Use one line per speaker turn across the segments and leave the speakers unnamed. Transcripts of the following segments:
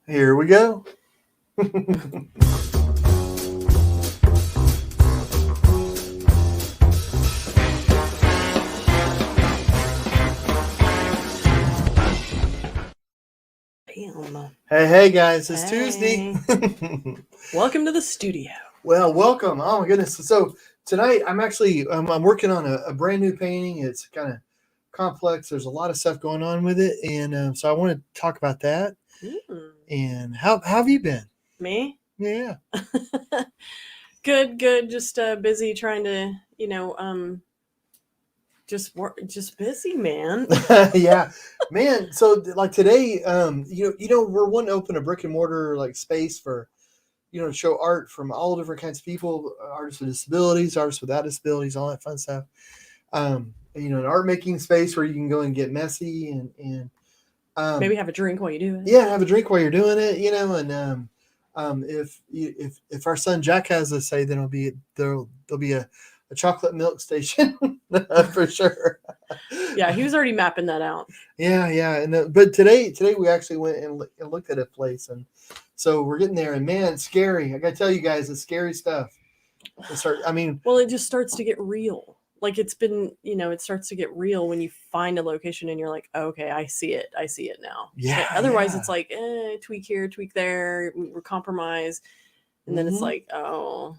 Here we go.
Damn.
Hey, guys, it's Tuesday.
Welcome to the studio.
Well, welcome. Oh my goodness. So tonight I'm actually I'm working on a brand new painting. It's kind of complex. There's a lot of stuff going on with it, and so I want to talk about that. And how have you been?
Me?
Yeah.
Good. Just busy trying to, just busy, man.
Yeah, man. So like today, we're wanting to open a brick and mortar like space for to show art from all different kinds of people, artists with disabilities, artists without disabilities, all that fun stuff. An art making space where you can go and get messy and
Maybe have a drink while you do it.
yeah, have a drink while you're doing it, and if our son Jack has a say, then there'll be a chocolate milk station for sure.
Yeah, he was already mapping that out.
Yeah, and but today we actually went and looked at a place, and so we're getting there, and man, it's scary. I gotta tell you guys, it's scary stuff.
Well, it just starts to get real. Like it starts to get real when you find a location and you're like, oh, okay, I see it now.
Yeah.
But otherwise,
yeah.
it's like, tweak here, tweak there, we're compromise, and then it's like, oh,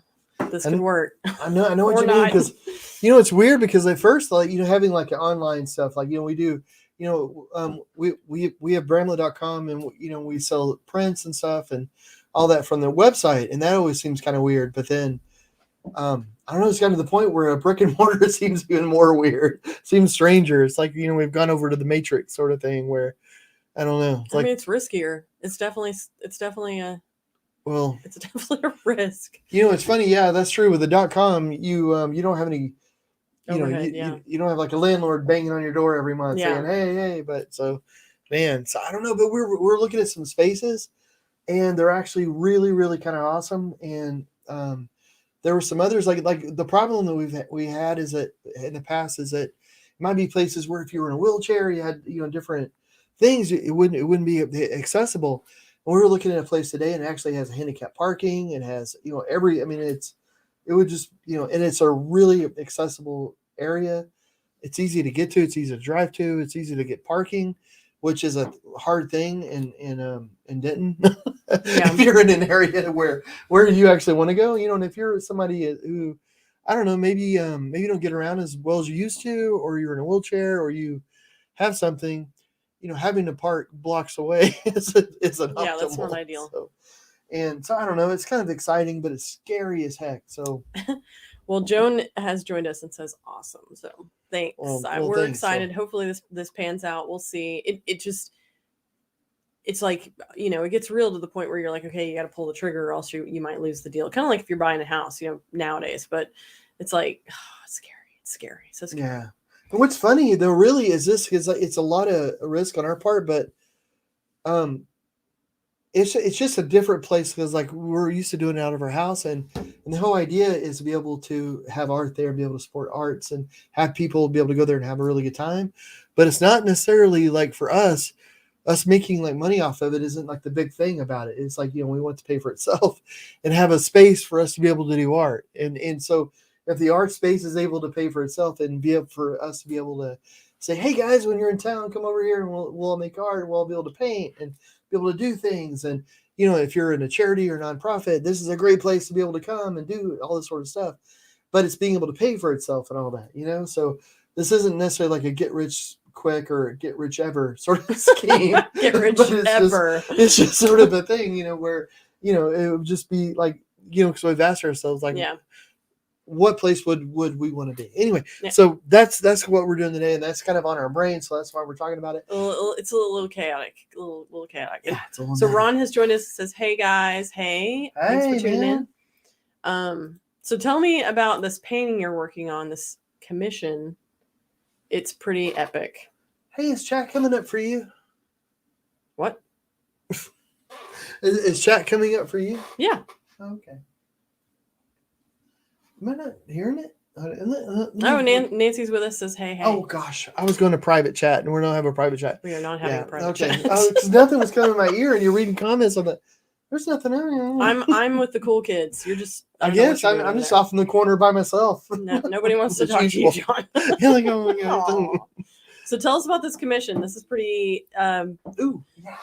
this could work.
I know what you mean, because it's weird because at first, like, having like an online stuff, like, we do, we have Bramley.com, and we sell prints and stuff and all that from their website, and that always seems kind of weird. But then I don't know, it's gotten to the point where a brick and mortar seems even more weird, seems stranger. It's like, we've gone over to the Matrix sort of thing where I don't know.
I mean, it's riskier. It's definitely a
well,
it's definitely a risk.
It's funny. Yeah, that's true. With the .com, you don't have any,
Overhead,
you don't have like a landlord banging on your door every month saying, hey. But so I don't know. But we're looking at some spaces, and they're actually really, really kind of awesome. And there were some others like the problem that we had is that in the past is that it might be places where if you were in a wheelchair, you had different things. It wouldn't be accessible. And we were looking at a place today, and it actually has handicap parking. It has every. I mean, it would just and it's a really accessible area. It's easy to get to. It's easy to drive to. It's easy to get parking, which is a hard thing in Denton. If you're in an area where you actually want to go, and if you're somebody who, I don't know, maybe you don't get around as well as you used to, or you're in a wheelchair, or you have something, having to park blocks away is an optimal.
Yeah, that's not ideal.
So I don't know. It's kind of exciting, but it's scary as heck. So,
well, Joan has joined us and says awesome. So thanks. We're excited.
So.
Hopefully this pans out. We'll see. It's like, it gets real to the point where you're like, okay, you got to pull the trigger or else you might lose the deal. Kind of like if you're buying a house, nowadays. But it's like, it's scary. It's scary. So scary.
Yeah. And what's funny though, really, is this because it's a lot of risk on our part, but it's just a different place because like we're used to doing it out of our house, and the whole idea is to be able to have art there, be able to support arts, and have people be able to go there and have a really good time. But it's not necessarily like for us making like money off of it isn't like the big thing about it. It's like, we want it to pay for itself and have a space for us to be able to do art. And so if the art space is able to pay for itself and be able for us to be able to say, hey guys, when you're in town, come over here and we'll make art, and we'll be able to paint and be able to do things. And, if you're in a charity or nonprofit, this is a great place to be able to come and do all this sort of stuff, but it's being able to pay for itself and all that, so this isn't necessarily like a get rich quick or get rich ever sort of scheme.
Get rich ever.
It's just sort of a thing, where, it would just be like, because we've asked ourselves like, what place would we want to be anyway? Yeah. So that's what we're doing today, and that's kind of on our brain, so that's why we're talking about it.
It's a little chaotic, Yeah, it's a little so Ron has joined us and says, hey guys. Thanks for tuning in. So tell me about this painting you're working on, this commission. It's pretty epic.
Hey, is chat coming up for you?
What?
Is chat coming up for you?
Yeah.
Okay. Am I not hearing it?
Nancy's with us. Says hey.
Oh gosh, I was going to private chat, and we're not having a private chat.
We are not having a private chat.
Because nothing was coming in my ear, and you're reading comments on that. There's nothing.
I'm with the cool kids. You're just.
I guess I'm just off in the corner by myself.
No, nobody wants to talk to you, John.
You're like, oh my god.
So tell us about this commission. This is pretty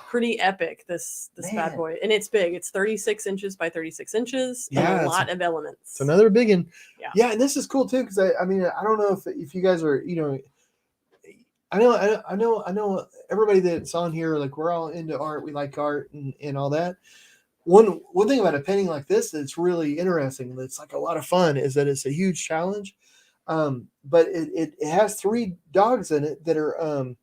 pretty epic, this bad boy. And it's big. It's 36 inches by 36 inches. Yeah. And a lot of elements.
It's another big one. Yeah, and this is cool too, because I mean, I don't know if you guys are, I know everybody that's on here, like we're all into art, we like art and all that. One thing about a painting like this that's really interesting, that's like a lot of fun, is that it's a huge challenge. But it has 3 dogs in it that are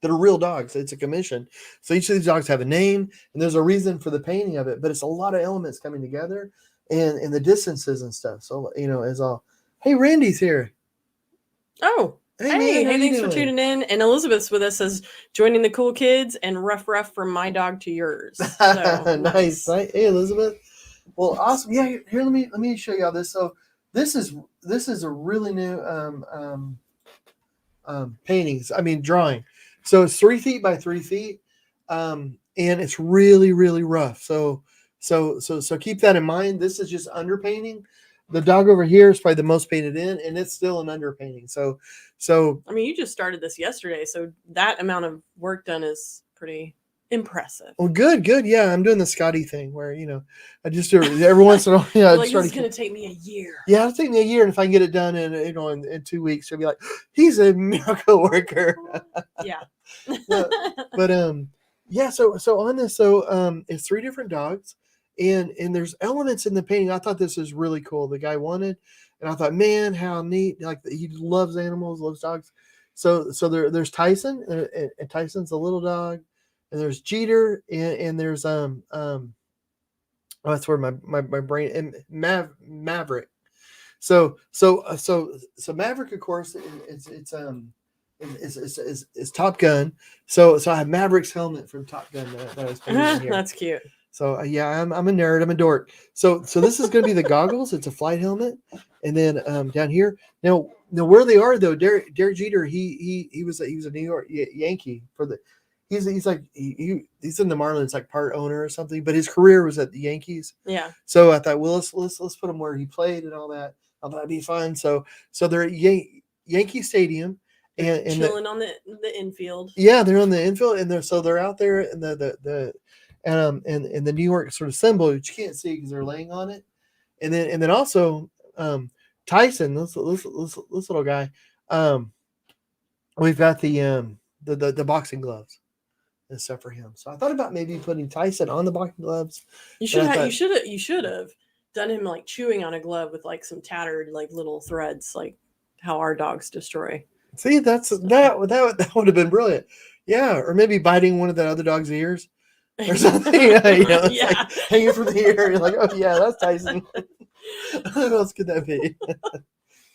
real dogs. It's a commission. So each of these dogs have a name, and there's a reason for the painting of it, but it's a lot of elements coming together and the distances and stuff. So, as all, hey, Randy's here.
Oh, hey, thanks for tuning in. And Elizabeth's with us as joining the cool kids and rough from my dog to yours. So,
nice. Hey, Elizabeth. Well, awesome. Yeah, here, let me show y'all this. So this is a really new paintings. I mean, drawing. So it's 3 feet by 3 feet, and it's really, really rough. So keep that in mind. This is just underpainting. The dog over here is probably the most painted in, and it's still an underpainting. So
I mean, you just started this yesterday, so that amount of work done is pretty impressive.
Well, good. Yeah, I'm doing the Scotty thing where I just do every once in a while. Yeah,
like this is going to take me a year.
Yeah, it'll take me a year, and if I can get it done in 2 weeks, I'll be like, he's a miracle worker.
Yeah.
but yeah. So on this, it's 3 different dogs, and there's elements in the painting. I thought this was really cool. The guy wanted, and I thought, man, how neat! Like he loves animals, loves dogs. So there's Tyson, and Tyson's a little dog. And there's Jeter, and there's that's where my brain, and Maverick. So Maverick, of course, it's Top Gun. So I have Maverick's helmet from Top Gun that I was painting here.
That's cute.
So yeah, I'm a nerd. I'm a dork. So this is going to be the goggles. It's a flight helmet, and then down here now where they are though, Derek Jeter, he was a New York Yankee for the. He's in the Marlins, like part owner or something, but his career was at the Yankees.
Yeah.
So I thought, well, let's put him where he played and all that. I thought that'd be fun. So they're at Yankee Stadium and
chilling on the infield.
Yeah, they're on the infield, and they're out there in the New York sort of symbol, which you can't see because they're laying on it. And then also Tyson, this little guy. We've got the boxing gloves and stuff for him. So I thought about maybe putting Tyson on the boxing gloves.
You should have done him like chewing on a glove with like some tattered like little threads, like how our dogs destroy.
See, that would have been brilliant. Yeah, or maybe biting one of the other dog's ears or something. Yeah. Like hanging from the ear. You're like, oh yeah, that's Tyson. What else could that be?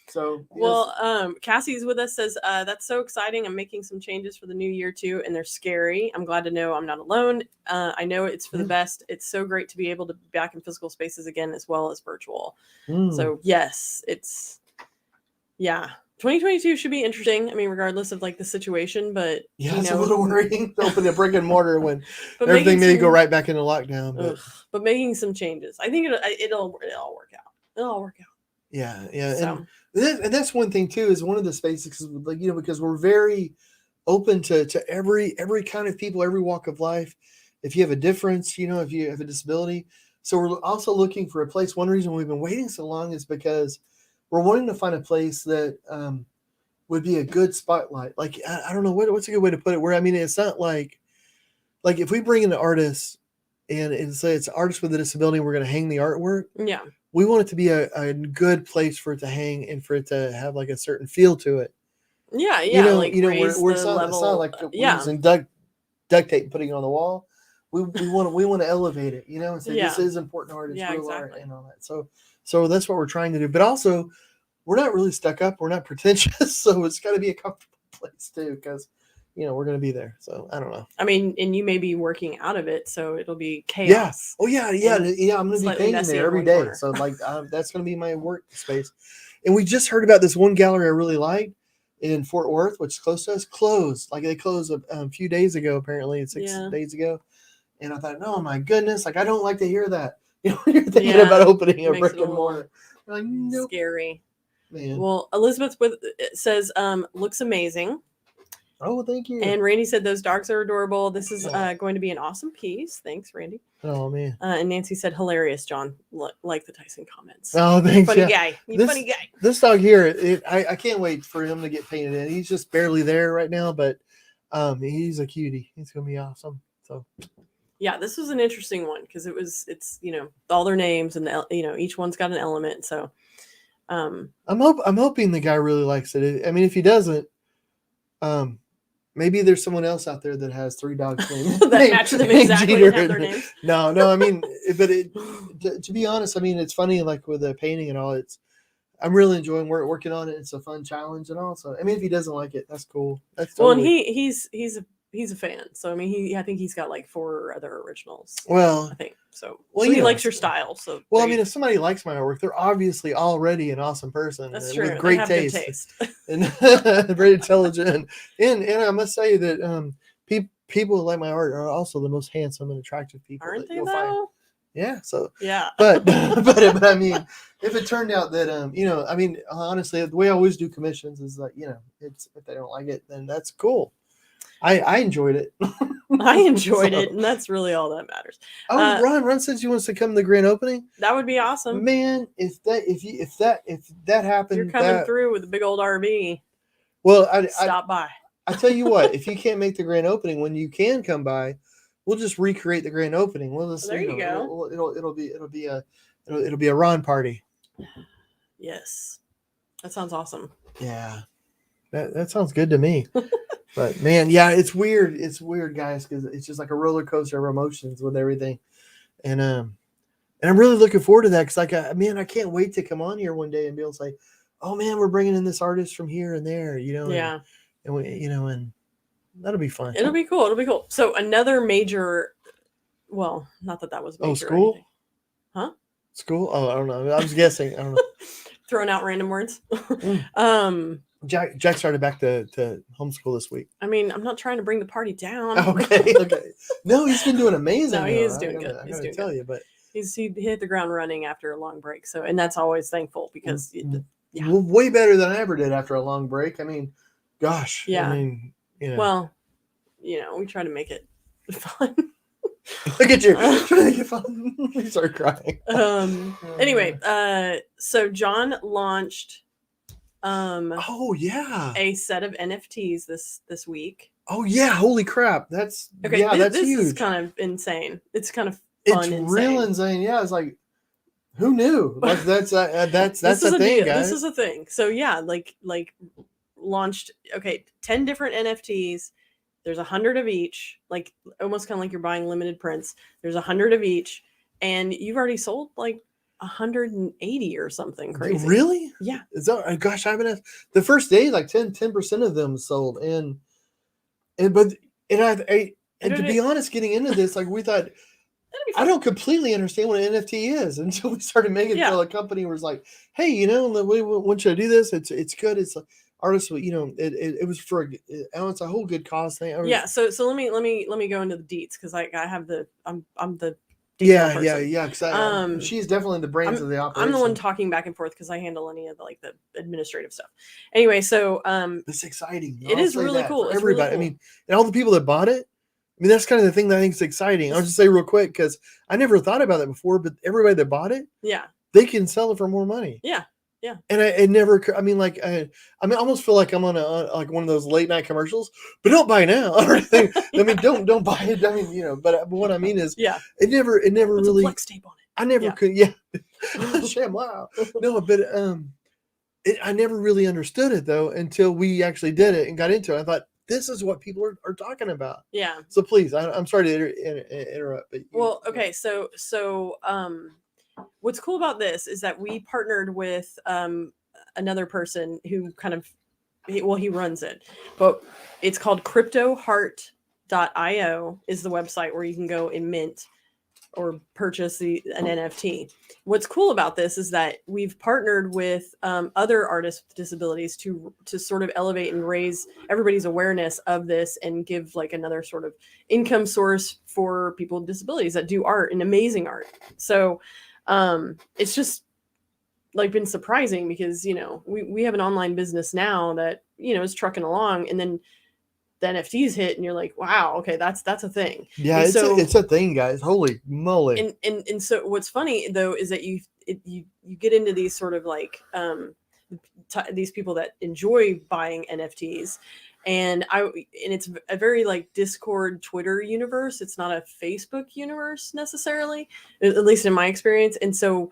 So
well, Cassie's with us, says that's so exciting. I'm making some changes for the new year too, and they're scary. I'm glad to know I'm not alone. I know it's for the best. It's so great to be able to be back in physical spaces again as well as virtual. So yes, 2022 should be interesting. I mean, regardless of like the situation, but
yeah, it's a little worrying to open a brick and mortar when everything may go right back into lockdown. But
making some changes, I think it'll all work out. It'll all work out.
Yeah. So. And that's one thing too, is one of the spaces, like, because we're very open to every kind of people, every walk of life. If you have a difference, if you have a disability. So we're also looking for a place. One reason we've been waiting so long is because we're wanting to find a place that would be a good spotlight. Like, I don't know, what's a good way to put it, where, I mean, it's not like if we bring in an artist and say it's an artist with a disability, we're going to hang the artwork.
Yeah.
We want it to be a good place for it to hang and for it to have like a certain feel to it.
Yeah,
where it's not like using duct tape and putting it on the wall. We want to elevate it, and say this is important art, it's real art and all that. So that's what we're trying to do. But also, we're not really stuck up. We're not pretentious, so it's got to be a comfortable place too, because we're gonna be there. So I don't know.
I mean, and you may be working out of it, so it'll be chaos.
Yeah. Oh yeah. I'm gonna be painting there every day.
Corner.
So like that's gonna be my work space. And we just heard about this one gallery I really liked in Fort Worth, which is close to us. Closed. Like they closed a few days ago. Apparently, 6 days ago. And I thought, oh my goodness, like I don't like to hear that. When you're thinking about opening a brick and mortar. Like, nope.
Scary. Man. Well, Elizabeth says, looks amazing.
Oh, thank you.
And Randy said those dogs are adorable. This is going to be an awesome piece. Thanks, Randy.
Oh man.
And Nancy said, hilarious, John. Like the Tyson comments.
Oh, thanks.
Funny guy. Funny guy.
This dog here, I can't wait for him to get painted in. He's just barely there right now, but he's a cutie. He's gonna be awesome. So.
Yeah, this was an interesting one because it's all their names and each one's got an element. So,
I'm hoping the guy really likes it. I mean, if he doesn't, maybe there's someone else out there that has 3 dogs
that match them exactly and have their names.
No, I mean, but to be honest, I mean, it's funny, like with the painting and all, I'm really enjoying working on it. It's a fun challenge and all. So, I mean, if he doesn't like it, that's cool. That's totally...
Well, and he's a fan. So, I mean, I think he's got like 4 other originals.
Well,
I think so. Well, he likes your style. So,
well, I mean, if somebody likes my artwork, they're obviously already an awesome person.
That's true.
With great taste. And very intelligent. And I must say that people who like my art are also the most handsome and attractive people.
Aren't they, though?
Yeah. So
yeah.
But I mean, if it turned out that I mean, honestly, the way I always do commissions is like, it's if they don't like it, then that's cool. I enjoyed it.
I enjoyed it, and that's really all that matters.
Oh, Ron says he wants to come to the grand opening.
That would be awesome,
man. If that happened,
you're coming through with a big old RV.
Well,
stop by.
I tell you what, if you can't make the grand opening, when you can come by, we'll just recreate the grand opening. We'll just,
there you go.
It'll be a Ron party.
Yes, that sounds awesome.
Yeah, that sounds good to me. But man, yeah, it's weird. It's weird, guys, because it's just like a roller coaster of emotions with everything, and I'm really looking forward to that. Because I can't wait to come on here one day and be able to say, "Oh man, we're bringing in this artist from here and there,"
Yeah,
and we, and that'll be fun.
It'll be cool. So another major, well, not that was major.
Oh, school,
huh?
School? Oh, I don't know. I was guessing. I don't know.
Throwing out random words.
Jack started back to homeschool this week.
I mean, I'm not trying to bring the party down.
Okay. No, he's been doing amazing.
No, he is doing good.
I gotta tell you, but
he hit the ground running after a long break. So, and that's always thankful because
way better than I ever did after a long break. I mean, gosh.
Yeah.
I mean,
Well, we try to make it fun.
Look at you. Trying to make it fun. You start crying.
Anyway, so John launched
oh yeah,
a set of NFTs this week.
Oh yeah, holy crap. That's
okay,
yeah, that's
this
huge.
Is kind of insane. It's kind of fun.
It's real insane. Yeah, it's like who knew? Like that's a thing, guys.
This is a thing. So yeah, like launched 10 different NFTs. There's 100 of each, like almost kind of like you're buying limited prints. There's 100 of each, and you've already sold like 180 or something crazy.
Really?
Yeah.
Is that, gosh, I haven't. The first day, like 10% of them sold, and to be honest, getting into this, like we thought. I don't completely understand what an NFT is until we started making it. Until a company was like, "Hey, we want you to do this. It's good. It's like artists, it was for it's a whole good cause thing."
Yeah. So let me go into the deets because I have I'm the
yeah. Because she's definitely the brains of the operation.
I'm the one talking back and forth because I handle any of the administrative stuff. Anyway, so
it's exciting.
It is really cool.
For everybody. Really cool. I mean, and all the people that bought it. I mean, that's kind of the thing that I think is exciting. I'll just say real quick because I never thought about that before. But everybody that bought it, they can sell it for more money.
Yeah.
And I never. I mean, I almost feel like I'm on like one of those late night commercials. But don't buy now or anything. I mean, don't buy it. I mean, but what I mean is, it never
What's
really.
A flex tape on it.
I never could. Yeah. Sham wow. No, but I never really understood it though until we actually did it and got into it. I thought. This is what people are talking about.
Yeah.
So please, I'm sorry to interrupt. But
okay. So what's cool about this is that we partnered with another person who kind of he runs it, but it's called cryptoheart.io is the website where you can go and mint or purchase an NFT. What's cool about this is that we've partnered with other artists with disabilities to sort of elevate and raise everybody's awareness of this and give like another sort of income source for people with disabilities that do art and amazing art. So it's just like been surprising because, you know, we have an online business now that, you know, is trucking along, and then the NFTs hit and you're like, wow, okay, that's a thing.
Yeah, it's a thing, guys. Holy moly.
And so what's funny though is that you get into these sort of like these people that enjoy buying NFTs, and it's a very like Discord, Twitter universe. It's not a Facebook universe necessarily, at least in my experience. And so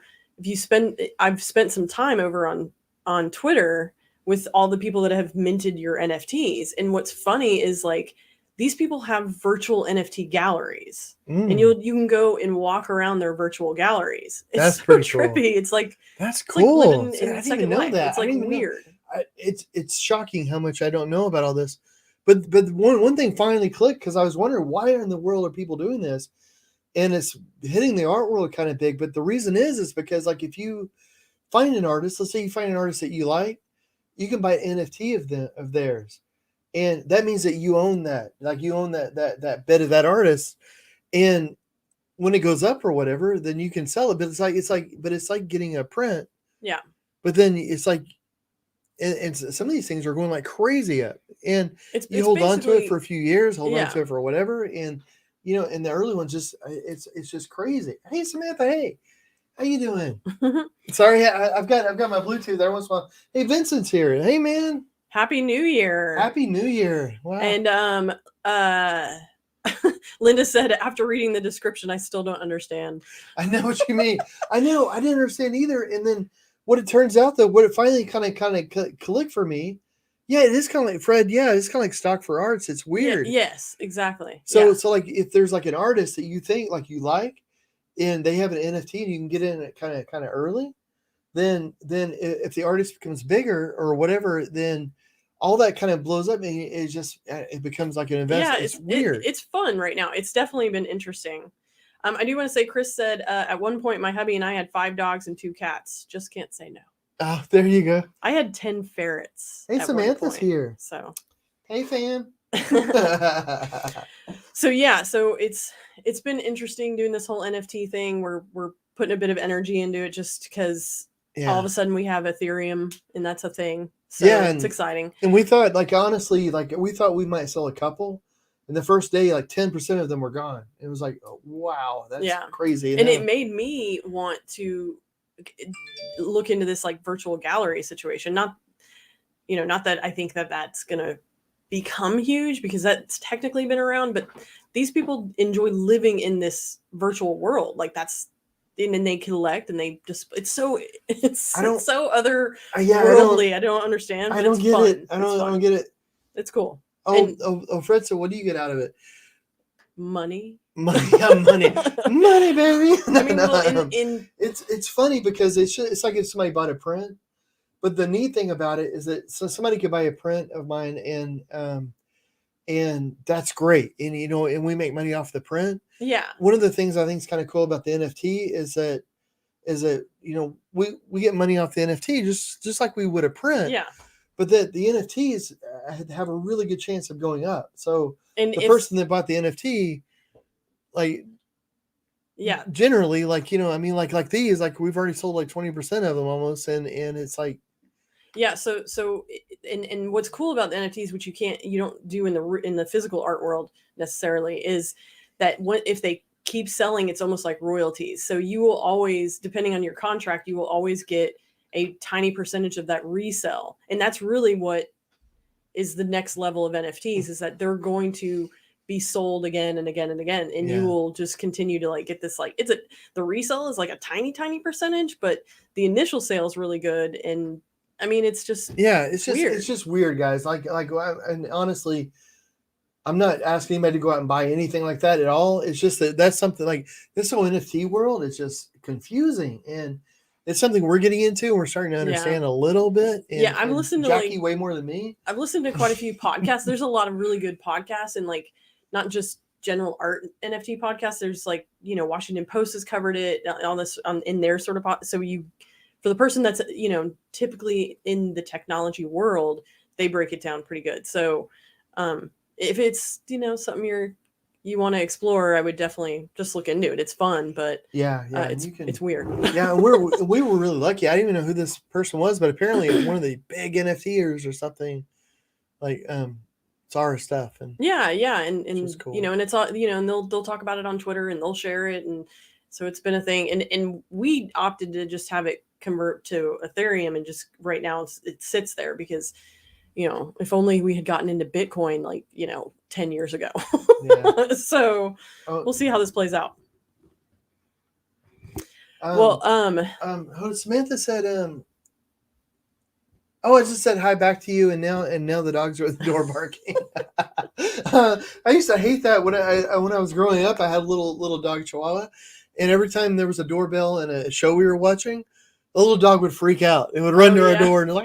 I've spent some time over on Twitter with all the people that have minted your NFTs. And what's funny is like these people have virtual NFT galleries, and you can go and walk around their virtual galleries. It's so trippy. Cool. It's like
that's cool.
Like living in second life. That. It's like weird.
It's shocking how much I don't know about all this. But one thing finally clicked, because I was wondering why in the world are people doing this, and it's hitting the art world kind of big. But the reason is because like if you find an artist, let's say you find an artist that you like, you can buy an NFT of theirs, and that means that you own that, like you own that bit of that artist, and when it goes up or whatever, then you can sell it. But it's like getting a print.
Yeah.
But then it's like, and some of these things are going like crazy up, and you hold on to it for a few years, hold on to it for whatever, and you know, and the early ones just it's just crazy. Hey Samantha, hey. How you doing? Sorry, I've got my Bluetooth there once in a while. Hey, Vincent's here. Hey, man.
Happy New Year.
Happy New Year. Wow.
And Linda said, after reading the description, I still don't understand.
I know what you mean. I know. I didn't understand either. And then what it turns out, though, what it finally kind of clicked for me, yeah, it is kind of like, Fred, yeah, it's kind of like stock for arts. It's weird.
Yeah, yes, exactly.
So like if there's like an artist that you think like you like, and they have an NFT and you can get in it kind of early, then if the artist becomes bigger or whatever, then all that kind of blows up, and it becomes like an investment. Yeah, it's weird.
It's fun right now. It's definitely been interesting. I do want to say, Chris said at one point my hubby and I had 5 dogs and 2 cats. Just can't say no.
Oh, there you go.
I had 10 ferrets.
Hey, Samantha's here.
So,
hey, fam.
So yeah, so it's been interesting doing this whole NFT thing. We're putting a bit of energy into it just because all of a sudden we have Ethereum and that's a thing. So it's exciting.
And we thought, like, honestly, like we thought we might sell a couple, and the first day, like 10% of them were gone. It was like, oh, wow, that's crazy.
And it made me want to look into this like virtual gallery situation. Not that I think that that's gonna become huge, because that's technically been around, but these people enjoy living in this virtual world. Like and then they collect and they just it's so otherworldly. I don't understand.
I don't get it. I don't get it.
It's cool.
Oh, Fred, so what do you get out of it?
Money,
money, baby. I mean, it's funny because it's like if somebody bought a print. But the neat thing about it is that somebody could buy a print of mine, and that's great. And and we make money off the print.
Yeah.
One of the things I think is kind of cool about the NFT is that we get money off the NFT just like we would a print.
Yeah.
But that the NFTs have a really good chance of going up. So the person that bought the NFT, like.
Yeah.
Generally, like like these, like we've already sold like 20% of them almost, and it's like.
Yeah, so and what's cool about the NFTs, which you don't do in the physical art world necessarily, is that if they keep selling, it's almost like royalties. So you will always, depending on your contract, you will always get a tiny percentage of that resell, and that's really what is the next level of NFTs, is that they're going to be sold again and again and again, and you will just continue to like get this like the resell is like a tiny percentage, but the initial sale is really good. And I mean, it's just weird.
It's just weird, guys. Like, and honestly, I'm not asking anybody to go out and buy anything like that at all. It's just that's something like this whole NFT world is just confusing, and it's something we're getting into and we're starting to understand a little bit. And,
I've listened to
Jackie way more than me.
I've listened to quite a few podcasts. There's a lot of really good podcasts, and like not just general art NFT podcasts. There's like, Washington Post has covered it on this in their sort of so for the person that's typically in the technology world, they break it down pretty good. So if it's something you want to explore, I would definitely just look into it. It's fun, but it's weird.
Yeah, we were really lucky. I didn't even know who this person was, but apparently it's one of the big NFTers or something. Like it's our stuff, and
and cool. And it's all and they'll talk about it on Twitter and they'll share it, and so it's been a thing. And we opted to just have it convert to Ethereum, and just right now it sits there because if only we had gotten into Bitcoin 10 years ago. So we'll see how this plays out.
Samantha said I just said hi back to you, and now the dogs are at the door barking. I used to hate that when I was growing up. I had a little dog Chihuahua, and every time there was a doorbell in a show we were watching, the little dog would freak out. It would run to our door and like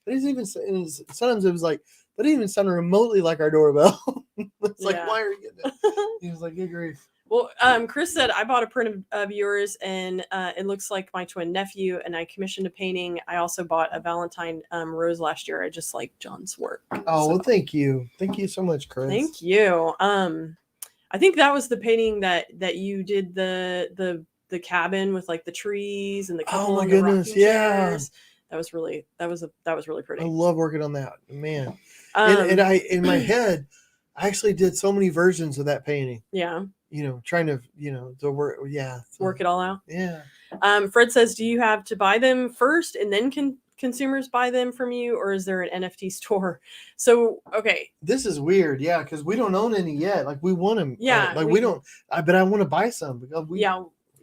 that isn't even. Sometimes it was like that didn't even sound remotely like our doorbell. It's like, why are you getting it? He was like, good grief.
Well, Chris said, I bought a print of yours, and it looks like my twin nephew, and I commissioned a painting. I also bought a Valentine rose last year. I just like John's work.
Oh, well, thank you. Thank you so much, Chris.
Thank you. I think that was the painting that you did the cabin with like the trees and the couple.
Oh my goodness, yeah.
That was really pretty.
I love working on that, man. And I in my head, I actually did so many versions of that painting.
Yeah.
Trying to, to work. Yeah.
Work it all out.
Yeah.
Fred says, do you have to buy them first and then can consumers buy them from you, or is there an NFT store? So, okay.
This is weird. Yeah. Cause we don't own any yet. Like we want them.
Yeah.
But I want to buy some because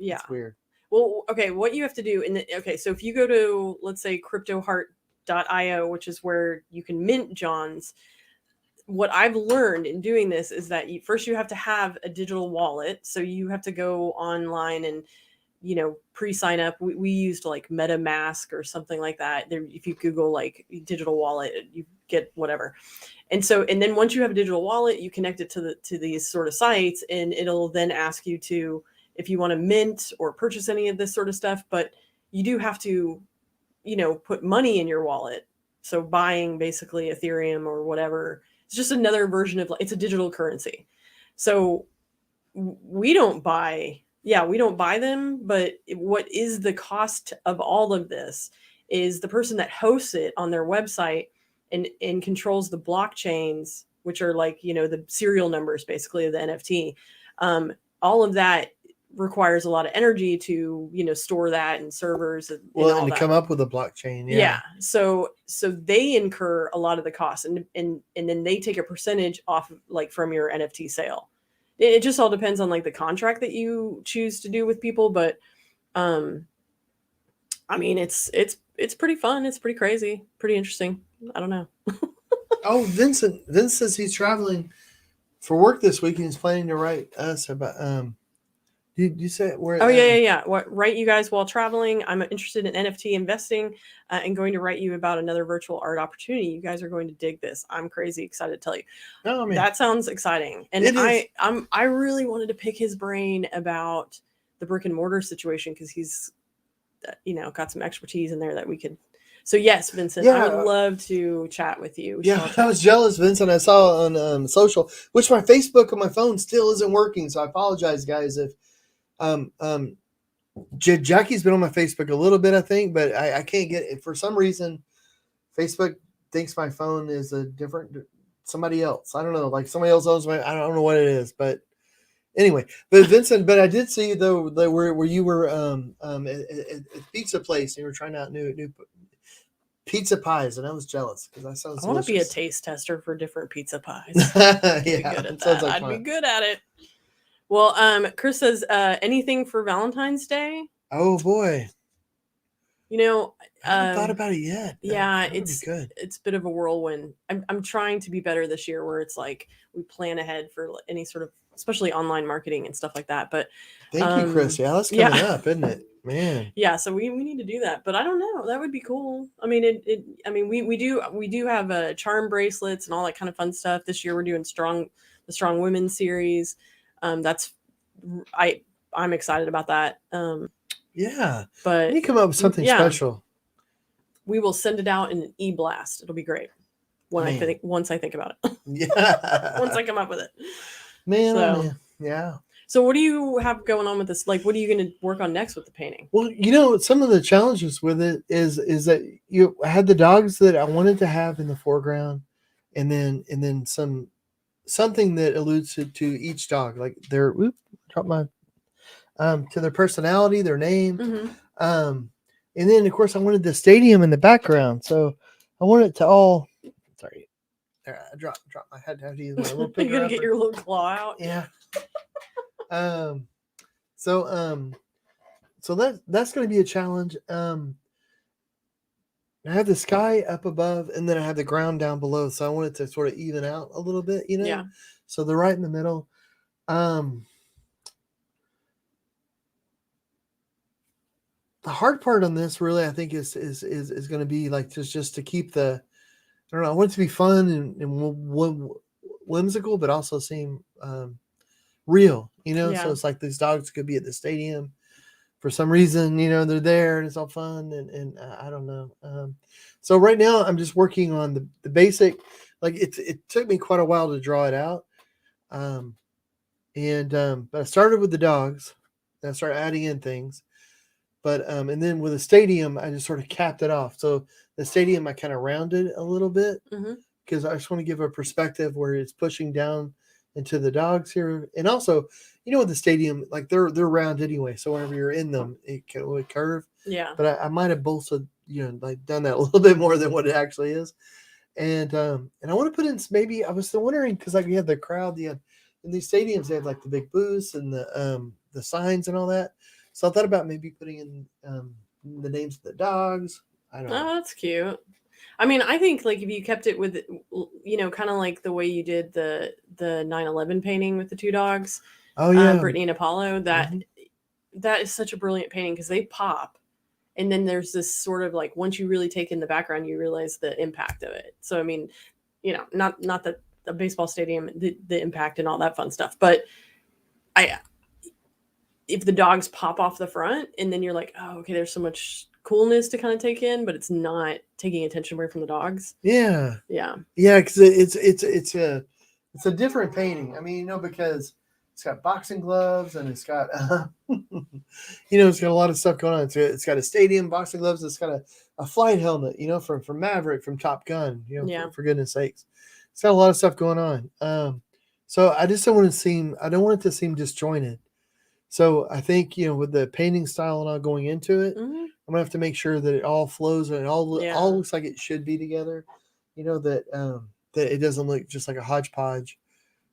yeah.
It's weird.
Well, okay. What you have to do so if you go to, let's say, cryptoheart.io, which is where you can mint John's, what I've learned in doing this is that first you have to have a digital wallet. So you have to go online and, pre-sign up. We used like MetaMask or something like that. If you Google like digital wallet, you get whatever. And then once you have a digital wallet, you connect it to these sort of sites, and it'll then ask you to, if you want to mint or purchase any of this sort of stuff, but you do have to, put money in your wallet. So buying basically Ethereum or whatever. It's just another version of, it's a digital currency. So we don't buy them, but what is the cost of all of this is the person that hosts it on their website and controls the blockchains, which are like, the serial numbers basically of the NFT. All of that requires a lot of energy to, store that and servers and
to come up with a blockchain.
Yeah. So they incur a lot of the costs, and then they take a percentage off like from your NFT sale. It just all depends on like the contract that you choose to do with people. But, I mean, it's pretty fun. It's pretty crazy, pretty interesting. I don't know.
Oh, Vince says he's traveling for work this week and he's planning to write us about, you say where?
Oh, yeah. Write you guys while traveling. I'm interested in NFT investing and going to write you about another virtual art opportunity. You guys are going to dig this. I'm crazy excited to tell you.
Oh, man.
That sounds exciting. And I really wanted to pick his brain about the brick and mortar situation because he's, got some expertise in there that we could. So yes, Vincent, I would love to chat with you.
I was jealous, Vincent. I saw on social, which my Facebook on my phone still isn't working. So I apologize, guys, if. Jackie's been on my Facebook a little bit, I think, but I can't get it for some reason. Facebook thinks my phone is a different somebody else. I don't know, like somebody else owns my. I don't know what it is, but anyway. But Vincent, but I did see though that where you were at pizza place and you were trying out new pizza pies, and I was jealous because I saw.
I want to be a taste tester for different pizza pies. I'd be good at that. Like I'd be good at it. Well, Chris says, anything for Valentine's Day?
Oh boy. I haven't thought about it yet.
Yeah,
that would be good.
It's a bit of a whirlwind. I'm trying to be better this year, where it's like we plan ahead for any sort of, especially online marketing and stuff like that. But
thank you, Chris. Yeah, that's coming up, isn't it, man?
Yeah, so we need to do that. But I don't know. That would be cool. I mean, we do have charm bracelets and all that kind of fun stuff. This year we're doing the Strong Women series. That's I'm excited about that.
Yeah,
but
you come up with something special.
We will send it out in an e-blast. It'll be great once I think about it.
Yeah,
once I come up with it.
Man, so, oh man, yeah.
So what do you have going on with this? Like, what are you going to work on next with the painting?
Well, some of the challenges with it is that I had the dogs that I wanted to have in the foreground, and then something that alludes to each dog, like their to their personality, their name, and then of course I wanted the stadium in the background, so I wanted it to all. Sorry, there, I dropped my head. How to use my little
You're gonna get your little claw out.
Yeah. So that's going to be a challenge. I have the sky up above, and then I have the ground down below. So I want it to sort of even out a little bit,
Yeah.
So they're right in the middle. The hard part on this, really, I think is going to be like just to keep the. I don't know. I want it to be fun and whimsical, but also seem real.
Yeah.
So it's like these dogs could be at the stadium. For some reason, they're there and it's all fun and I don't know. So right now I'm just working on the basic, like it took me quite a while to draw it out. But I started with the dogs and I started adding in things, but, and then with the stadium, I just sort of capped it off. So the stadium, I kind of rounded a little bit because I just want to give a perspective where it's pushing down into the dogs here. And also, with the stadium, like they're round anyway. So whenever you're in them, it would curve.
Yeah.
But I might have bolted, like done that a little bit more than what it actually is. And I want to put in maybe, I was still wondering, because like you had the crowd, in these stadiums, they have like the big booths and the signs and all that. So I thought about maybe putting in the names of the dogs. I don't know.
Oh, that's cute. I mean, I think like if you kept it with, kind of like the way you did the 9/11 painting with the two dogs.
Oh yeah,
Brittany and Apollo. That is such a brilliant painting because they pop, and then there's this sort of like once you really take in the background, you realize the impact of it. So I mean, not the baseball stadium, the impact and all that fun stuff, but if the dogs pop off the front, and then you're like, oh, okay, there's so much coolness to kind of take in, but it's not taking attention away from the dogs.
Yeah, because it's a different painting. I mean, because it's got boxing gloves and it's got it's got a lot of stuff going on. It's got a stadium, boxing gloves. It's got a flight helmet, from Maverick, from Top Gun. For goodness sakes, it's got a lot of stuff going on. So I just don't want it to seem disjointed. So I think, with the painting style and all going into it, I'm gonna have to make sure that it all flows and it all looks like it should be together. That it doesn't look just like a hodgepodge.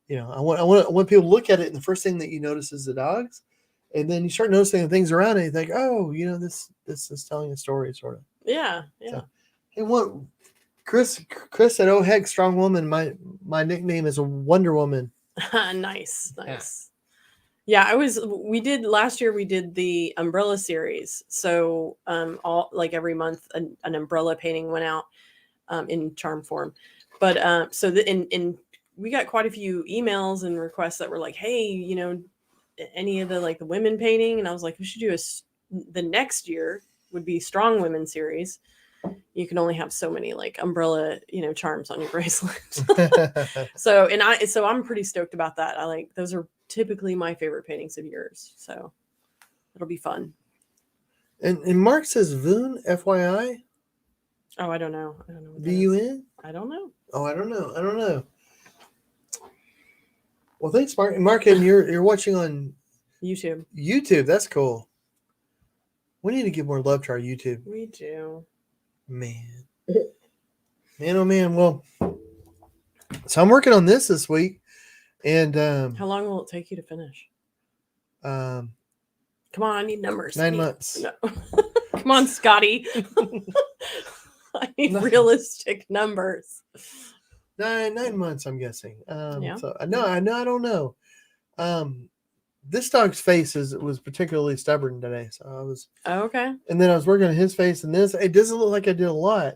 I want people to look at it, and the first thing that you notice is the dogs, and then you start noticing the things around it. You think, oh, this is telling a story, sort of.
Yeah.
So, hey, what Chris said, oh heck, strong woman. My nickname is a Wonder Woman.
Nice. Yeah, last year we did the umbrella series. So all like every month an umbrella painting went out in charm form. But so we got quite a few emails and requests that were like, hey, any of the women painting, and I was like, we should do the next year would be strong women series. You can only have so many like umbrella, charms on your bracelet. So I'm pretty stoked about that. Those are typically my favorite paintings of yours. So it'll be fun.
And Mark says Voon, FYI.
Oh, I don't know.
VUN?
I don't know.
Oh, I don't know. Well, thanks, Mark. And Mark, and you're watching on YouTube. That's cool. We need to give more love to our YouTube.
We do.
Man, oh man. Well, so I'm working on this week, and
how long will it take you to finish?
Because
Come on, I need numbers.
9 months.
No. Come on, Scotty. I need realistic numbers.
9 months, I'm guessing.
Yeah.
So I don't know. This dog's face was particularly stubborn today, so I was
okay.
And then I was working on his face, and this it doesn't look like I did a lot,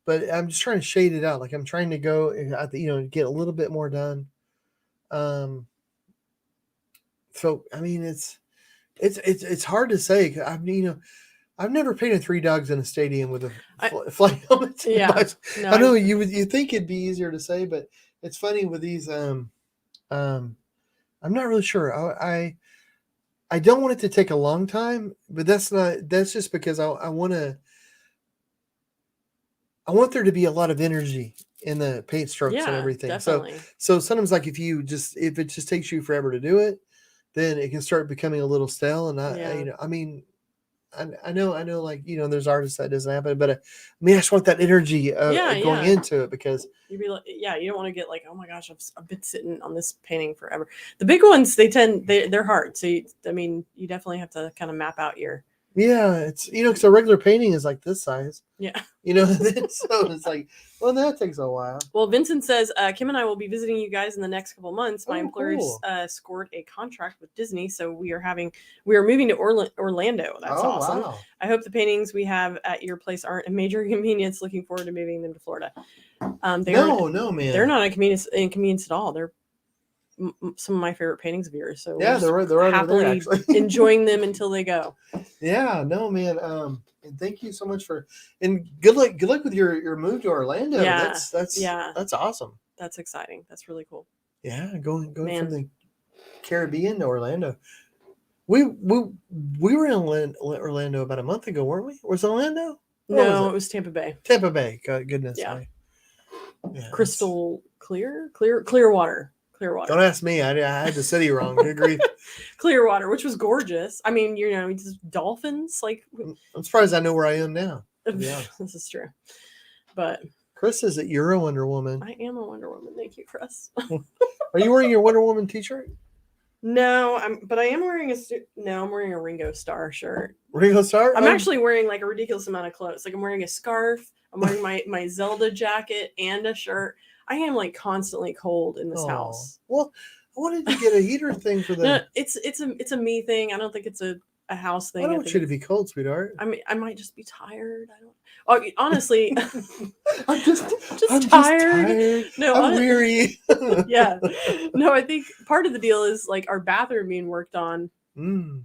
but I'm just trying to shade it out. Like I'm trying to go, get a little bit more done. So I mean, it's hard to say. I've never painted 3 dogs in a stadium with a flight helmet.
Yeah,
I know you think it'd be easier to say, but it's funny with these. I'm not really sure. I don't want it to take a long time, but that's just because I want there to be a lot of energy in the paint strokes and everything.
Definitely.
So sometimes like if it just takes you forever to do it, then it can start becoming a little stale. And I know, like, there's artists that doesn't happen, but I just want that energy going into it, because
you'd be like, you don't want to get like, oh my gosh, I've been sitting on this painting forever. The big ones, they're hard. So you definitely have to kind of map out your.
Yeah, it's because a regular painting is like this size.
Yeah.
So it's like, well, that takes a while.
Well, Vincent says, Kim and I will be visiting you guys in the next couple months. My employers scored a contract with Disney, so we are moving to Orlando. That's awesome. Wow. I hope the paintings we have at your place aren't a major inconvenience. Looking forward to moving them to Florida.
No, man.
They're not an inconvenience at all. They're some of my favorite paintings of yours. So
yeah, they're right happily over there, actually.
enjoying them until they go.
Yeah, no, man. And thank you so much and good luck with your move to Orlando.
Yeah,
that's awesome.
That's exciting. That's really cool.
Yeah, going from the Caribbean to Orlando. We were in Orlando about a month ago, weren't we? Was it Orlando?
No, it was Tampa Bay.
Tampa Bay. Goodness.
Yeah.
Yeah,
crystal clear water. Clearwater.
Don't ask me. I had the city wrong. Good grief.
Clearwater, which was gorgeous. I mean, just dolphins. Like,
I'm surprised I know where I am now.
Yeah, this is true. But
Chris says that you're a Wonder Woman.
I am a Wonder Woman. Thank you, Chris.
Are you wearing your Wonder Woman t-shirt?
No, but I am wearing I'm wearing a Ringo Starr shirt.
Ringo Starr?
I'm actually wearing like a ridiculous amount of clothes. Like I'm wearing a scarf. I'm wearing my Zelda jacket and a shirt. I am like constantly cold in this house.
Well, I wanted to get a heater thing for that.
No, it's a me thing. I don't think it's a house thing.
I don't want you to be cold, sweetheart.
I mean, I might just be tired. Honestly,
I'm just
tired. No,
I'm weary.
Yeah. No, I think part of the deal is like our bathroom being worked on.
And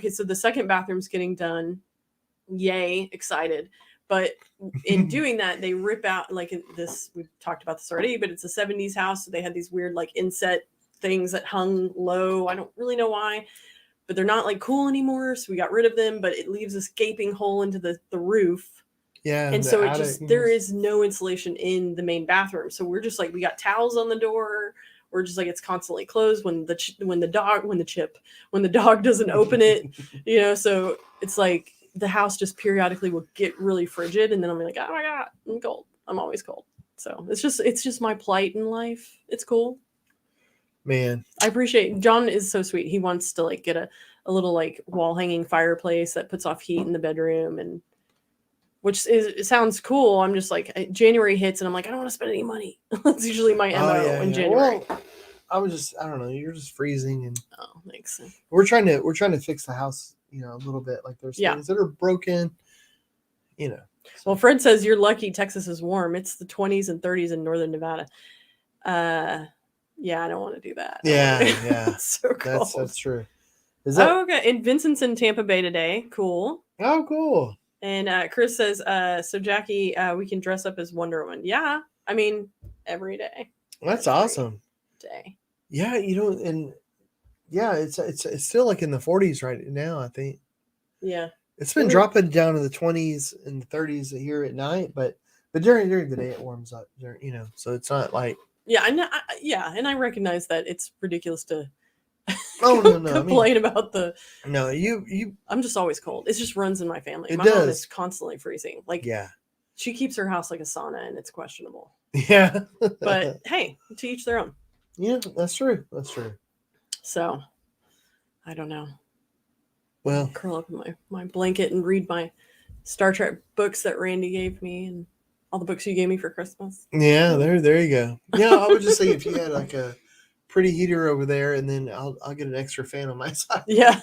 so the second bathroom's getting done. Yay, excited. But in doing that, they rip out like this. We've talked about this already, but it's a 70s house. So they had these weird like inset things that hung low. I don't really know why, but they're not like cool anymore. So we got rid of them, but it leaves this gaping hole into the roof.
Yeah.
And so there is no insulation in the main bathroom. So we're just like, we got towels on the door. We're just like, it's constantly closed when the dog doesn't open it, so it's like, the house just periodically will get really frigid, and then I'm like, oh my god, I'm cold. I'm always cold. So it's just my plight in life. It's cool.
Man,
I appreciate John is so sweet. He wants to like get a little like wall hanging fireplace that puts off heat in the bedroom, and it sounds cool. I'm just like, January hits and I'm like, I don't want to spend any money. That's usually my MO in January.
Well, I don't know. You're just freezing, and
thanks.
We're trying to fix the house. A little bit, like there's things that are broken, So.
Well, Fred says you're lucky Texas is warm. It's the 20s and 30s in northern Nevada. Yeah, I don't want to do that.
Yeah.
So cold.
That's true.
Okay. And Vincent's in Tampa Bay today. Cool.
Oh, cool.
And Chris says, so Jackie, we can dress up as Wonder Woman. Yeah. I mean, every day.
That's awesome.
Day.
Yeah, and yeah, it's still like in the 40s right now, I think.
Yeah.
It's been dropping down to the 20s and the 30s here at night, but during the day it warms up, so it's not like.
Yeah, I know. And I recognize that it's ridiculous to
no.
complain about the.
No, you.
I'm just always cold. It just runs in my family. My
mom
is constantly freezing. Like,
yeah.
She keeps her house like a sauna, and it's questionable.
Yeah.
But hey, to each their own.
Yeah, that's true.
So, I don't know.
Well,
curl up in my blanket and read my Star Trek books that Randy gave me and all the books you gave me for Christmas.
Yeah, there you go. Yeah, I would just say if you had like a pretty heater over there, and then I'll get an extra fan on my side.
Yeah.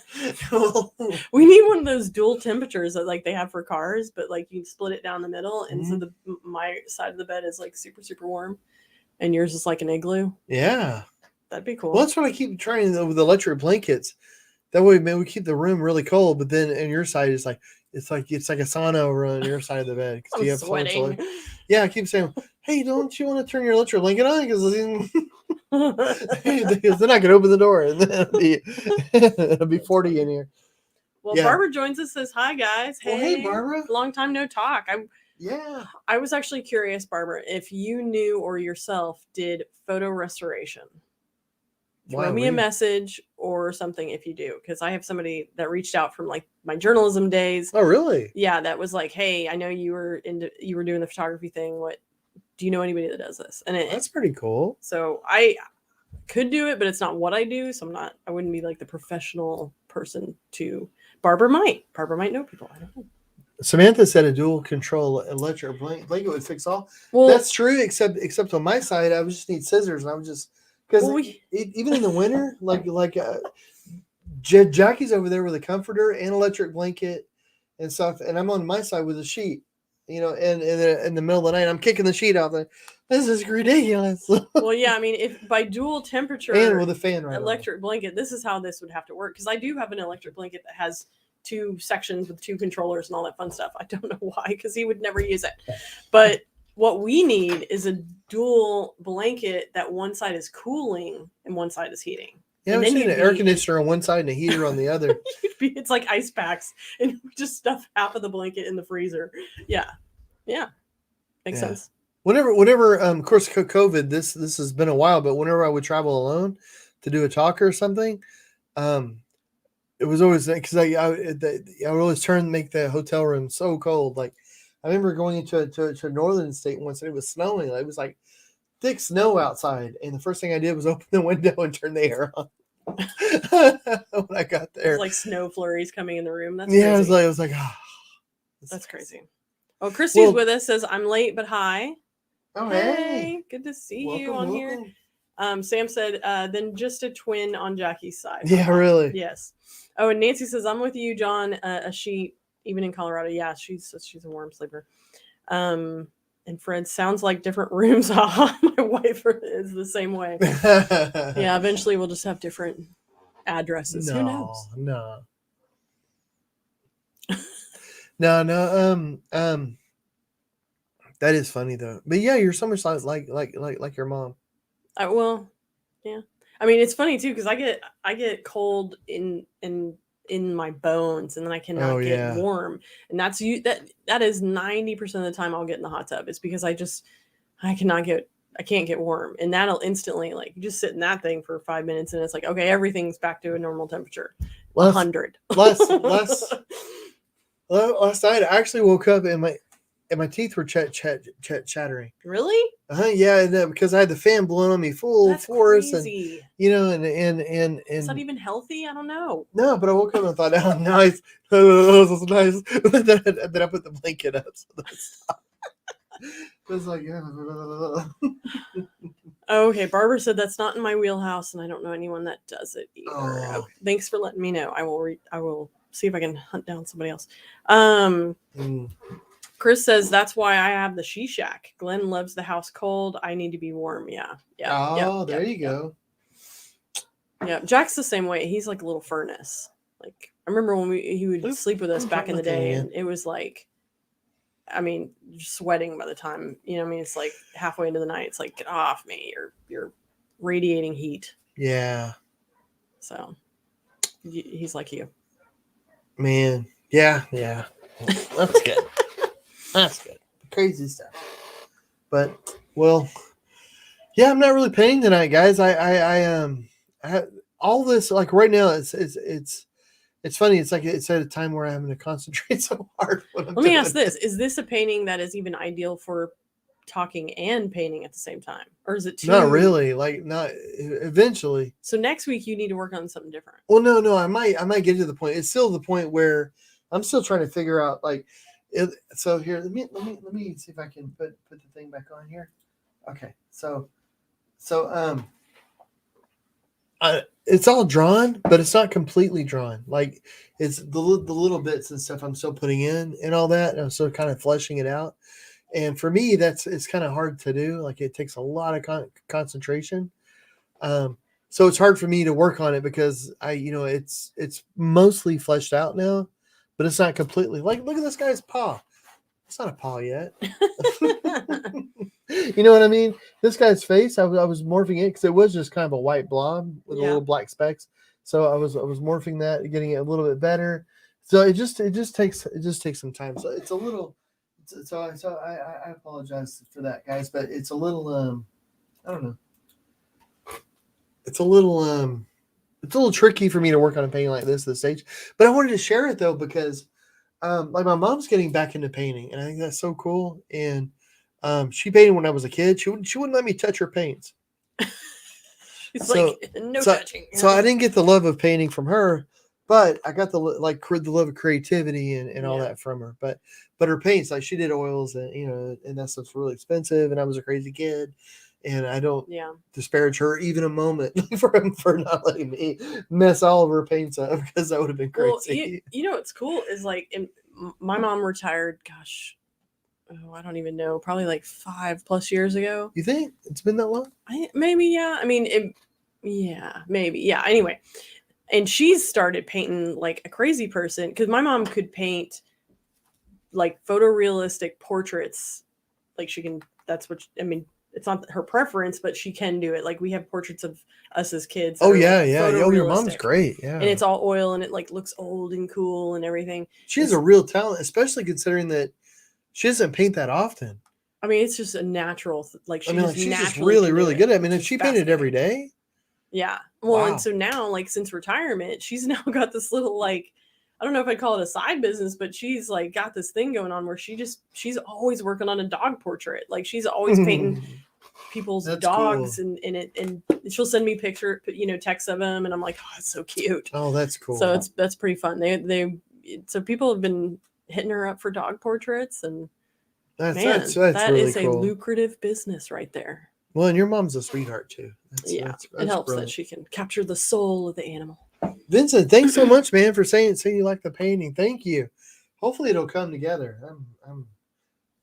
We need one of those dual temperatures that like they have for cars, but like you split it down the middle, and so my side of the bed is like super, super warm, and yours is like an igloo.
Yeah.
That'd be cool.
Well, that's what I keep trying with the electric blankets. That way, man, we keep the room really cold, but then on your side it's like a sauna over on your side of the bed because you have
sweating.
Yeah, I keep saying, hey, don't you want to turn your electric blanket on? Because they're not gonna open the door, and then it'll be 40 in here.
Well, yeah. Barbara joins us, says hi guys. Hey,
well, hey Barbara,
long time no talk. I was actually curious, Barbara, if you knew or yourself did photo restoration. Throw me a message or something if you do, because I have somebody that reached out from like my journalism days.
Oh, really?
Yeah, that was like, hey, I know you were doing the photography thing. What do you know anybody that does this? And
that's pretty cool.
So I could do it, but it's not what I do. So I wouldn't be like the professional person to. Barbara might know people. I don't know.
Samantha said a dual control electric blanket would fix all. Well, that's true, except on my side, I would just need scissors, and I would just. Because even in the winter, Jackie's over there with a comforter and electric blanket and stuff, and I'm on my side with a sheet, and in the middle of the night, I'm kicking the sheet out. Like, this is ridiculous.
Well, yeah, I mean, if by dual temperature
and with a fan
electric blanket, this is how this would have to work. Because I do have an electric blanket that has 2 sections with 2 controllers and all that fun stuff. I don't know why, because he would never use it, but. What we need is a dual blanket that one side is cooling and one side is heating.
Yeah, I'm seeing an air conditioner on one side and a heater on the other.
It's like ice packs, and we just stuff half of the blanket in the freezer. Yeah, makes sense.
Whenever, of course, COVID. This has been a while, but whenever I would travel alone to do a talk or something, it was always because I would always make the hotel room so cold, like. I remember going into a northern state once and it was snowing. It was like thick snow outside. And the first thing I did was open the window and turn the air on when I got there.
It was like snow flurries coming in the room. That's
crazy.
I
was like, oh.
That's crazy. Oh, Christy's with us, says, I'm late, but hi.
Oh, hey.
Good to see you on here. Sam said, then just a twin on Jackie's side.
Yeah, really?
Yes. Oh, and Nancy says, I'm with you, John. A sheet. Even in Colorado, yeah, she's a warm sleeper. And Fred, sounds like different rooms. My wife is the same way. Yeah, eventually we'll just have different addresses. Who knows?
No. That is funny though. But yeah, you're so much like your mom.
Well, yeah. I mean, it's funny too because I get cold in my bones, and then I cannot get warm, and that is 90% of the time I'll get in the hot tub. It's because I can't get warm, and that'll instantly, like, you just sit in that thing for 5 minutes and it's like, okay, everything's back to a normal temperature. 100.
Last night I actually woke up and my teeth were chattering.
Really?
Yeah, because I had the fan blowing on me full force,
crazy.
And and
is that even healthy? I don't know.
No, but I woke up and thought, oh, nice, this is nice. then I put the blanket up, so that stopped. It was like, yeah.
Okay, Barbara said that's not in my wheelhouse, and I don't know anyone that does it either. Oh. Thanks for letting me know. I will see if I can hunt down somebody else. Chris says that's why I have the she shack. Glenn loves the house cold. I need to be warm. Yeah.
Oh, there you go.
Yeah, Jack's the same way. He's like a little furnace. Like, I remember when he would sleep with us back in the day, and it was like, I mean, sweating by the time, it's like halfway into the night. It's like, get off me. You're radiating heat.
Yeah.
So he's like you.
Man. Yeah. That's good. That's good. Crazy stuff. But, well, yeah, I'm not really painting tonight, guys. I all this, like, right now, it's funny. It's like it's at a time where I'm having to concentrate so hard.
Let me ask this: is this a painting that is even ideal for talking and painting at the same time, or is it too?
Not really. Like not eventually.
So next week you need to work on something different.
Well, no. I might get to the point. It's still the point where I'm still trying to figure out like. So here, let me see if I can put the thing back on here. Okay, so it's all drawn, but it's not completely drawn. Like it's the little bits and stuff I'm still putting in and all that. And I'm still kind of fleshing it out. And for me, it's kind of hard to do. Like it takes a lot of concentration. So it's hard for me to work on it because it's mostly fleshed out now, but it's not completely. Like look at this guy's paw. It's not a paw yet. You know what I mean? This guy's face, I was morphing it because it was just kind of a white blob with little black specks. So I was morphing that, getting it a little bit better. So it just takes some time. So it's a little. So I apologize for that, guys, but it's a little I don't know. It's a little tricky for me to work on a painting like this at this stage. But I wanted to share it though because like my mom's getting back into painting, and I think that's so cool. And she painted when I was a kid. She wouldn't let me touch her paints.
She's like, no touching.
So I didn't get the love of painting from her, but I got the love of creativity and all that from her. But her paints, like she did oils and and that stuff's really expensive. And I was a crazy kid, and I don't disparage her even a moment for not letting me mess all of her paints up because that would have been crazy.
Well, you know what's cool is like my mom retired. Gosh. Oh, I don't even know. Probably like 5+ years ago.
You think it's been that long?
Maybe, yeah. I mean, maybe, yeah. Anyway, and she's started painting like a crazy person because my mom could paint like photorealistic portraits. Like she can. That's what I mean. It's not her preference, but she can do it. Like we have portraits of us as kids.
Oh yeah, yeah. Oh, your mom's great. Yeah,
and it's all oil, and it like looks old and cool and everything.
She has a real talent, especially considering that. She doesn't paint that often.
I mean, it's just a natural, like she's
just really, really good. I mean, if she painted every day.
Yeah. Well, and so now, like since retirement, she's now got this little like, I don't know if I'd call it a side business, but she's like got this thing going on where she's always working on a dog portrait. Like she's always painting people's dogs cool. and she'll send me texts of them, and I'm like, oh, it's so cute.
Oh, that's cool.
So that's pretty fun. So people have been hitting her up for dog portraits, and that's that really is cool. A lucrative business right there.
Well, and your mom's a sweetheart too.
It helps brilliant. That she can capture the soul of the animal. Vincent,
thanks so much, man, for saying you like the painting. Thank you. Hopefully it'll come together.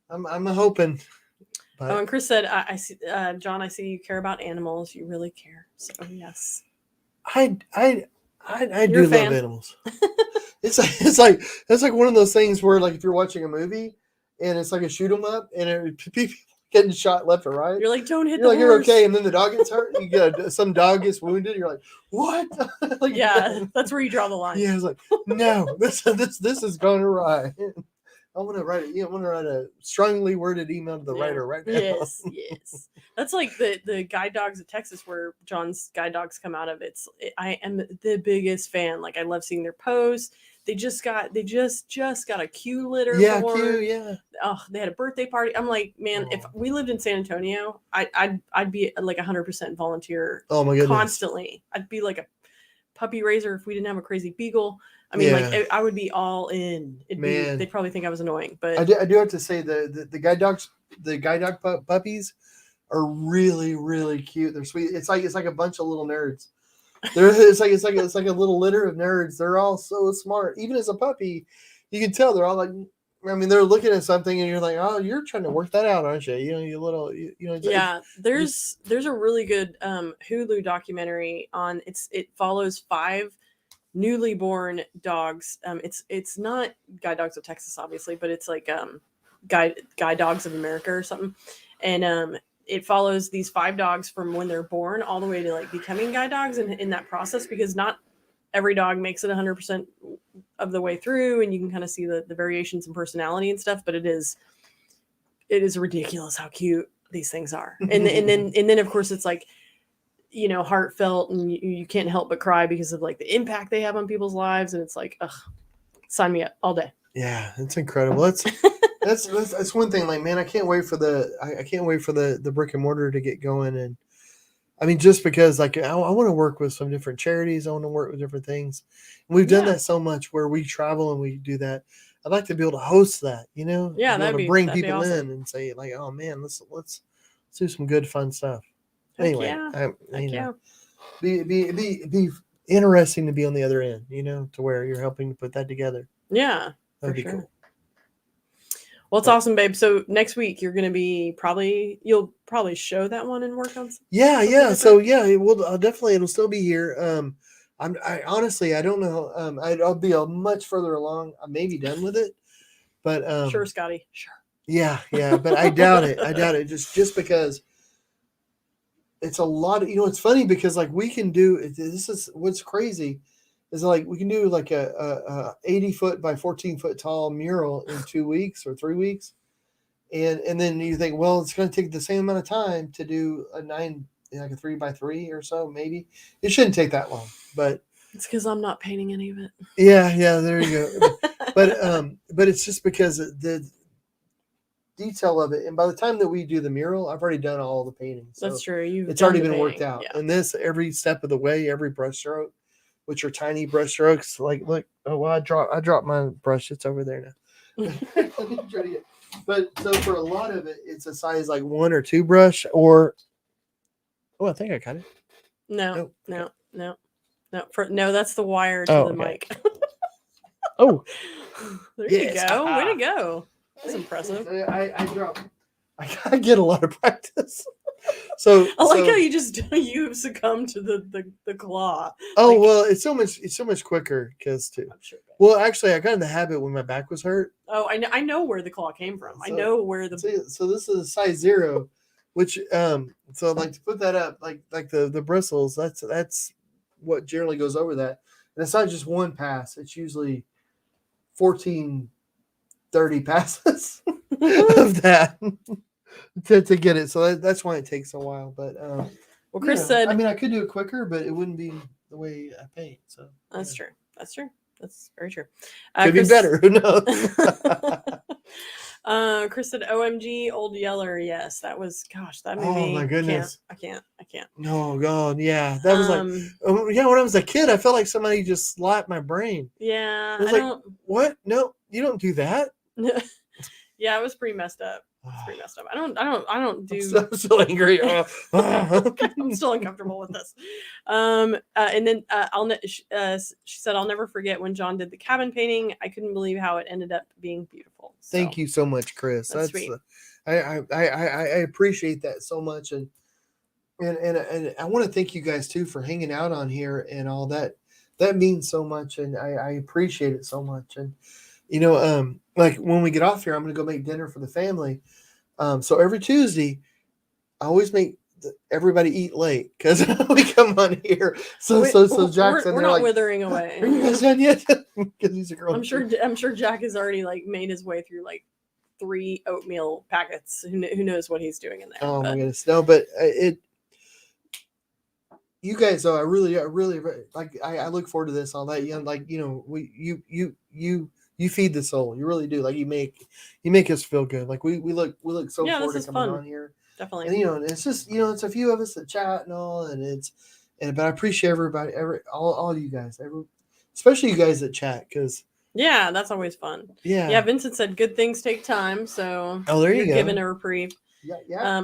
I'm hoping.
But... Oh, and Chris said, I see, John, I see you care about animals. You really care. So yes.
I do love animals. It's like one of those things where like if you're watching a movie and it's like a shoot 'em up and people getting shot left or right.
You're like, don't hit
the horse. You're okay, and then the dog gets hurt. You get some dog gets wounded. You're like, what?
Like, yeah, that's where you draw the line.
Yeah, it's like, no, this is going awry. I want to write a strongly worded email to the writer right now.
Yes. That's like the guide dogs of Texas, where John's guide dogs come out of. I am the biggest fan. Like I love seeing their posts. They just got a Q litter.
Yeah, Q. Yeah.
Oh, they had a birthday party. I'm like, man, if we lived in San Antonio, I'd be like 100% volunteer.
Oh my goodness.
Constantly, I'd be like a puppy raiser if we didn't have a crazy beagle. I mean, like I would be all in. They'd probably think I was annoying, but I
do have to say the guide dogs, the guide dog puppies are really, really cute. They're sweet. It's like a bunch of little nerds. It's like a little litter of nerds. They're all so smart. Even as a puppy, you can tell they're all like. I mean, they're looking at something, and you're like, "Oh, you're trying to work that out, aren't you?"
Yeah, there's a really good Hulu documentary on. It follows 5 newly born dogs. It's not Guide Dogs of Texas, obviously, but it's like Guide Dogs of America or something, and it follows these 5 dogs from when they're born all the way to like becoming guide dogs in that process, because not every dog makes it 100% of the way through, and you can kind of see the variations in personality and stuff, but it is ridiculous how cute these things are. And then of course it's like, heartfelt, and you can't help but cry because of like the impact they have on people's lives, and it's like, ugh, sign me up all day.
Yeah, it's incredible. that's one thing. Like, man, I can't wait for the brick and mortar to get going. And I mean, just because like I want to work with some different charities. I want to work with different things. And we've done that so much where we travel and we do that. I'd like to be able to host that,
Yeah,
be able
that'd
to bring
be
people
awesome.
in and say like, oh man, let's do some good fun stuff.
Heck
Anyway,
yeah.
be interesting to be on the other end, to where you're helping to put that together.
Yeah,
that'd be cool.
Well, it's awesome, babe. So next week you're gonna be you'll probably show that one and work on.
Yeah. So it'll still be here. I honestly I don't know. I'll be much further along. I may be done with it, but
sure, Scotty. Sure.
Yeah, but I doubt it. Just because it's a lot of, it's funny because like we can do this is what's crazy is like we can do like a 80-foot by 14-foot tall mural in 2 weeks or 3 weeks. And then you think, well, it's going to take the same amount of time to do a 3x3 or so. Maybe it shouldn't take that long, but
it's because I'm not painting any of it.
Yeah, there you go. but it's just because the detail of it, and by the time that we do the mural, I've already done all the painting. So
that's true.
It's already been worked out. Yeah. And this, every step of the way, every brush stroke, which are tiny brush strokes, like look, I dropped my brush. It's over there now. But so for a lot of it, it's a size like 1 or 2 brush, or I think I got it.
No. That's the wire to the mic.
Oh,
there you go. Way to go. That's impressive.
I get a lot of practice. So
I like how you've succumbed to the claw.
Oh, well, it's so much quicker because too. I'm sure. Well, actually, I got in the habit when my back was hurt.
Oh, I know where the claw came from. I know where the.
So this is a size 0, which so like to put that up like the bristles. That's what generally goes over that, and it's not just one pass. It's usually 14, 30 passes of that to get it. So that's why it takes a while. But
well, Chris said,
I mean, I could do it quicker, but it wouldn't be the way I paint. So
that's true. That's very true.
Could be better. Who knows?
Chris said, "OMG, Old Yeller." Yes, that was. Gosh, that movie.
Oh my goodness!
I can't.
Oh God, yeah, that was when I was a kid, I felt like somebody just slapped my brain.
Yeah,
I was like, what? No, you don't do that.
Yeah, it was pretty messed up. It's pretty messed up. I don't do.
I'm still angry.
I'm still uncomfortable with this. And then she said, "I'll never forget when John did the cabin painting. I couldn't believe how it ended up being beautiful." So,
thank you so much, Chris.
That's sweet.
I appreciate that so much, and I want to thank you guys too for hanging out on here and all that. That means so much, and I appreciate it so much. And like when we get off here, I'm going to go make dinner for the family. So every Tuesday, I always make everybody eat late because we come on here. So Jackson,
we're not withering away.
Are you guys done yet? Because he's a girl.
I'm sure Jack has already like made his way through like 3 oatmeal packets. Who knows what he's doing in there?
Oh my goodness, no! But you guys, though, I really like. I look forward to this. All that, you feed the soul. You really do. Like you make us feel good. Like we look so forward to coming on here.
Definitely.
And it's just it's a few of us that chat and all, but I appreciate everybody, all you guys, especially you guys that chat, because
yeah, that's always fun.
Yeah.
Vincent said good things take time, so
there you go.
Given a reprieve.
Yeah.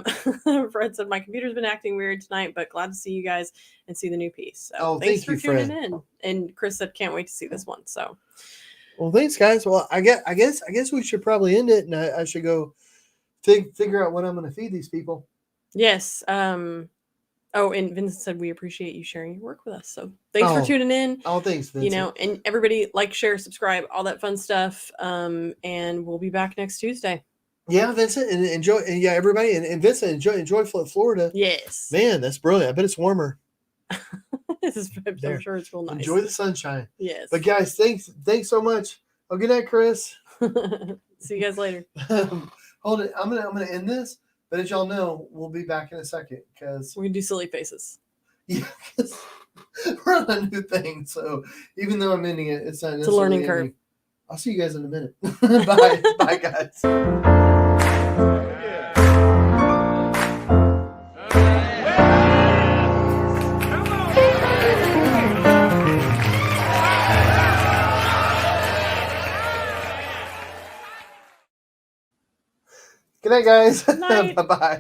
Fred said my computer's been acting weird tonight, but glad to see you guys and see the new piece.
So
thanks for tuning
Fred.
in. And Chris said can't wait to see this one. So.
Well, thanks, guys. Well, I guess we should probably end it, and I should go figure out what I'm going to feed these people.
Yes. Oh, and Vincent said we appreciate you sharing your work with us. So thanks for tuning in.
Oh, thanks, Vincent.
And everybody like, share, subscribe, all that fun stuff. And we'll be back next Tuesday.
Yeah, Vincent, and enjoy. And yeah, everybody, and Vincent, enjoy Florida.
Yes.
Man, that's brilliant. I bet it's warmer.
I'm sure it's real nice.
Enjoy the sunshine.
Yes.
But guys, thanks so much. Oh, good night, Chris.
See you guys later.
Hold it. I'm gonna end this, but as y'all know, we'll be back in a second because
we're gonna do silly faces.
Yeah, we're on a new thing. So even though I'm ending it, it's not.
It's a learning curve.
I'll see you guys in a minute. Bye. Bye, guys. Good night, guys.
Night.
Bye-bye.